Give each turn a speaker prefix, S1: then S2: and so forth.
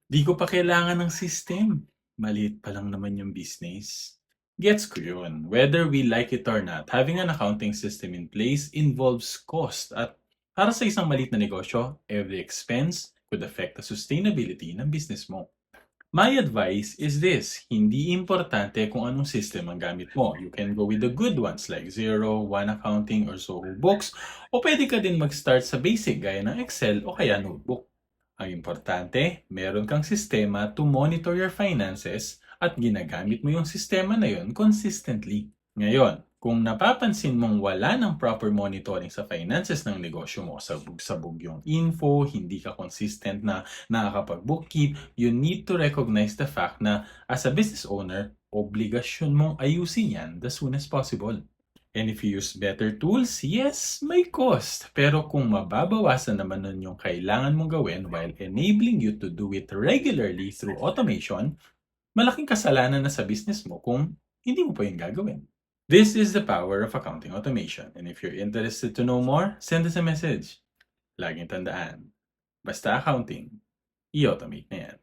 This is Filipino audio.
S1: Di ko pa kailangan ng system. Maliit pa lang naman yung business. Gets ko yun. Whether we like it or not, having an accounting system in place involves cost at para sa isang maliit na negosyo, every expense could affect the sustainability ng business mo. My advice is this, hindi importante kung anong system ang gamit mo. You can go with the good ones like Xero, One Accounting, or Zoho Books, o pwede ka din mag-start sa basic gaya ng Excel o kaya notebook. Ang importante, meron kang sistema to monitor your finances at ginagamit mo yung sistema na yon consistently. Ngayon, kung napapansin mong wala ng proper monitoring sa finances ng negosyo mo, sabog-sabog yung info, hindi ka consistent na nakakapag-bookkeep, you need to recognize the fact na as a business owner, obligasyon mong ayusin yan the soon as possible. And if you use better tools, yes, may cost. Pero kung mababawasan naman nun yung kailangan mong gawin while enabling you to do it regularly through automation, malaking kasalanan na sa business mo kung hindi mo pa yung gagawin. This is the power of accounting automation. And if you're interested to know more, send us a message. Laging tandaan, basta accounting, i-automate na yan.